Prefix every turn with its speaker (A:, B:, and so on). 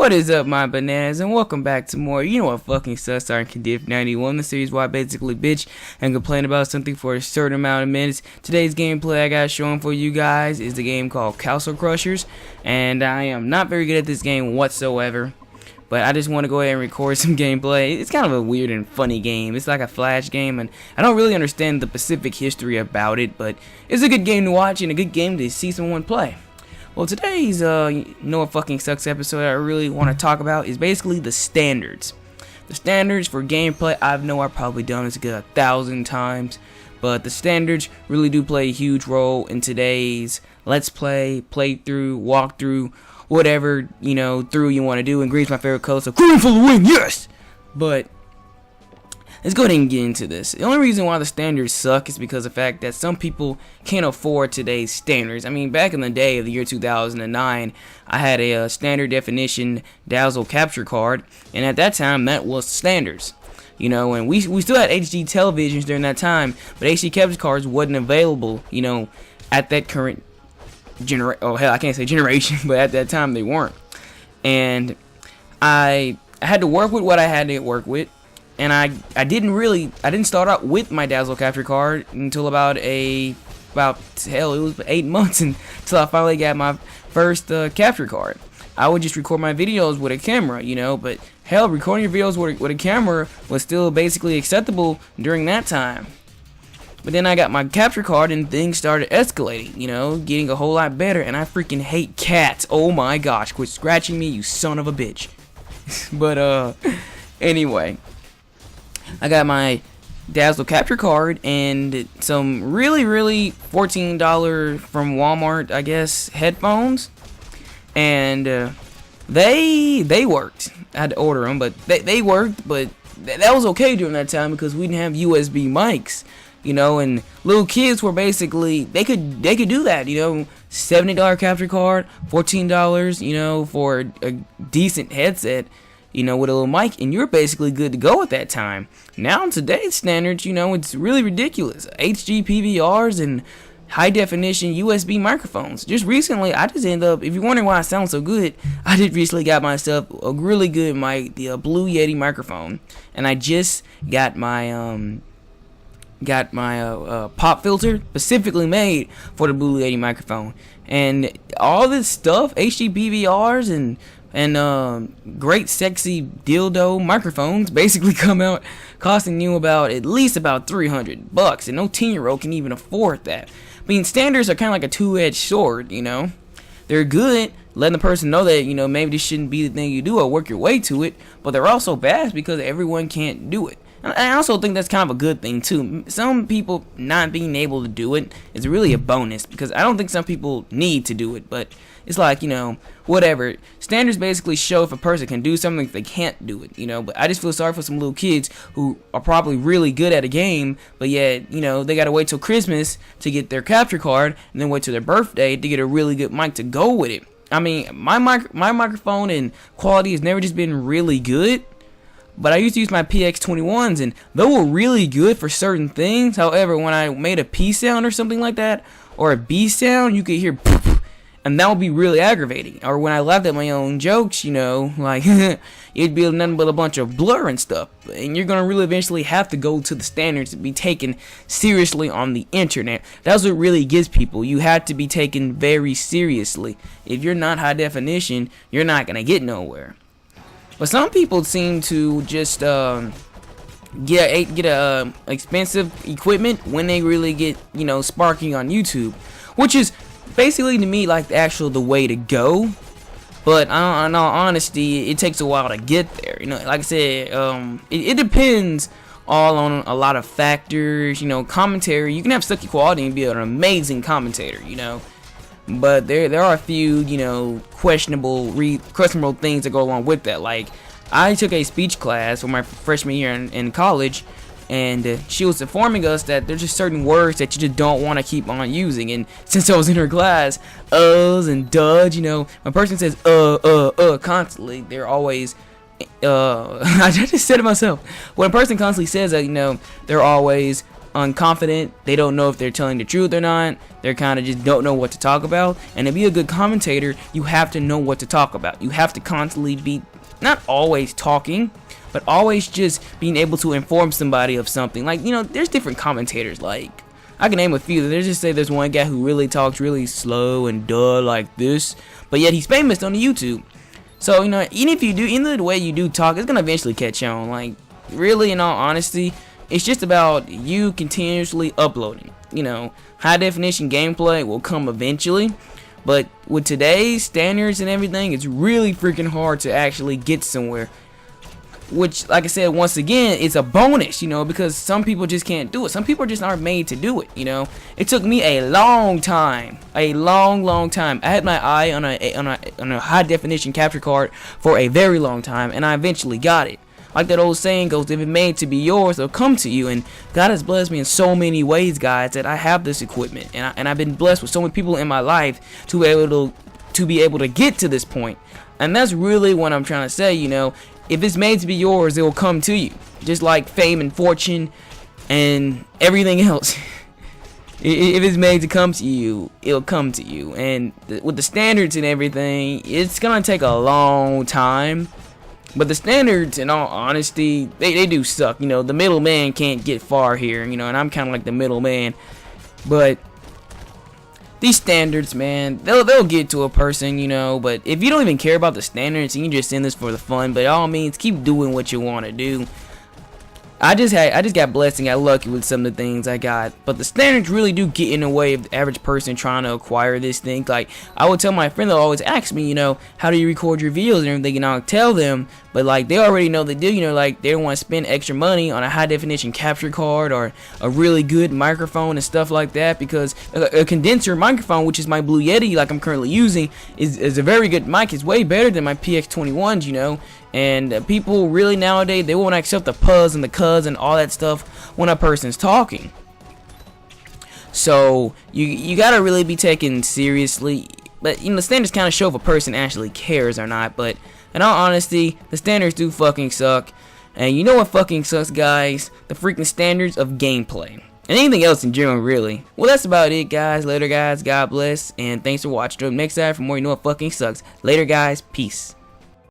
A: What is up, my bananas, and welcome back to more You Know What Fucking Sucks on kdhif91, the series where I basically bitch and complain about something for a certain amount of minutes. Today's gameplay I got showing for you guys is the game called Castle Crushers, and I am not very good at this game whatsoever, but I just want to go ahead and record some gameplay. It's kind of a weird and funny game. It's like a flash game, and I don't really understand the specific history about it, but it's a good game to watch and a good game to see someone play. Well, today's You Know What Fucking Sucks episode I really want to talk about is basically the standards. The standards for gameplay. I know I've probably done this 1,000 times, but the standards really do play a huge role in today's let's play, playthrough, walkthrough, whatever, through you want to do. And green's my favorite color, so green for the win, yes! But let's go ahead and get into this. The only reason why the standards suck is because of the fact that some people can't afford today's standards. I mean, back in the day of the year 2009, I had a standard definition dazzle capture card, and at that time, that was standards. And we still had HD televisions during that time, but HD capture cards wasn't available, at that current generation. Oh, hell, I can't say generation, but at that time, they weren't. And I had to work with what I had to work with. And I didn't start out with my dazzle capture card until it was 8 months until I finally got my first capture card. I would just record my videos with a camera, but hell, recording your videos with a camera was still basically acceptable during that time. But then I got my capture card and things started escalating, getting a whole lot better, and I freaking hate cats. Oh my gosh, quit scratching me, you son of a bitch. But anyway, I got my dazzle capture card and some really $14 from Walmart, I guess, headphones, and they worked. I had to order them, but they worked. But that was okay during that time because we didn't have USB mics, and little kids were basically they could do that, $70 capture card, $14, for a decent headset, with a little mic, and you're basically good to go at that time. Now in today's standards, it's really ridiculous. HD PVRs and high definition USB microphones. Just recently, I just ended up, if you're wondering why I sound so good, I just recently got myself a really good mic, the Blue Yeti microphone, and I just got my pop filter specifically made for the Blue Yeti microphone. And all this stuff, HD PVRs and great sexy dildo microphones basically come out costing you at least about $300, and no 10-year-old can even afford that. I mean, standards are kind of like a two-edged sword, They're good, letting the person know that, maybe this shouldn't be the thing you do or work your way to it, but they're also bad because everyone can't do it. And I also think that's kind of a good thing too. Some people not being able to do it is really a bonus, because I don't think some people need to do it, but it's like, whatever. Standards basically show if a person can do something if they can't do it, But I just feel sorry for some little kids who are probably really good at a game, but yet, they gotta wait till Christmas to get their capture card, and then wait till their birthday to get a really good mic to go with it. I mean, my microphone and quality has never just been really good, but I used to use my PX21s, and they were really good for certain things. However, when I made a P sound or something like that, or a B sound, you could hear poof, and that would be really aggravating. Or when I laughed at my own jokes, like, it'd be nothing but a bunch of blur and stuff. And you're going to really eventually have to go to the standards to be taken seriously on the internet. That's what really gets people. You have to be taken very seriously. If you're not high definition, you're not going to get nowhere. But some people seem to just get expensive equipment when they really get, sparking on YouTube, which is basically to me like the way to go. But in all honesty, it takes a while to get there. Like I said, it depends all on a lot of factors. Commentary. You can have sucky quality and be an amazing commentator. But there are a few, questionable things that go along with that. Like, I took a speech class for my freshman year in college, and she was informing us that there's just certain words that you just don't want to keep on using. And since I was in her class, uhs and duds, when a person says constantly, they're always I just said it myself. When a person constantly says that, you know, they're always unconfident, they don't know if they're telling the truth or not, they're kind of just don't know what to talk about. And to be a good commentator, you have to know what to talk about. You have to constantly be, not always talking, but always just being able to inform somebody of something. Like, you know, there's different commentators. Like, I can name a few. There's just say there's one guy who really talks really slow and duh like this, but yet he's famous on the YouTube. So, you know, even if you do, either the way you do talk, it's gonna eventually catch on. Like, really, in all honesty, it's just about you continuously uploading. You know, high definition gameplay will come eventually, but with today's standards and everything, it's really freaking hard to actually get somewhere. Which, like I said, once again, it's a bonus, you know, because some people just can't do it. Some people just aren't made to do it, you know. It took me a long time, a long time. I had my eye on a high definition capture card for a very long time, and I eventually got it. Like that old saying goes, if it's made to be yours, it'll come to you. And God has blessed me in so many ways, guys, that I have this equipment, and I've been blessed with so many people in my life to be able to get to this point. And that's really what I'm trying to say, you know. If it's made to be yours, it will come to you. Just like fame and fortune and everything else. If it's made to come to you, it'll come to you. And with the standards and everything, it's gonna take a long time. But the standards, in all honesty, they do suck. You know, the middleman can't get far here, you know, and I'm kind of like the middleman. But these standards, man, they'll get to a person, you know. But if you don't even care about the standards, you can just send this for the fun. But all means, keep doing what you want to do. I just got blessed and got lucky with some of the things I got. But the standards really do get in the way of the average person trying to acquire this thing. Like, I would tell my friend, they'll always ask me, you know, how do you record your videos and everything, and I'll tell them. But like, they already know the deal, you know, like they don't want to spend extra money on a high definition capture card or a really good microphone and stuff like that, because a condenser microphone, which is my Blue Yeti like I'm currently using, is a very good mic. It's way better than my PX21s, you know. And people really nowadays, they won't accept the puzz and the cuz and all that stuff when a person's talking. So you gotta really be taken seriously. But you know, the standards kind of show if a person actually cares or not. But in all honesty, the standards do fucking suck. And you know what fucking sucks, guys? The freaking standards of gameplay. And anything else in general, really. Well, that's about it, guys. Later, guys. God bless. And thanks for watching. Till next time, for more, you know what fucking sucks. Later, guys. Peace.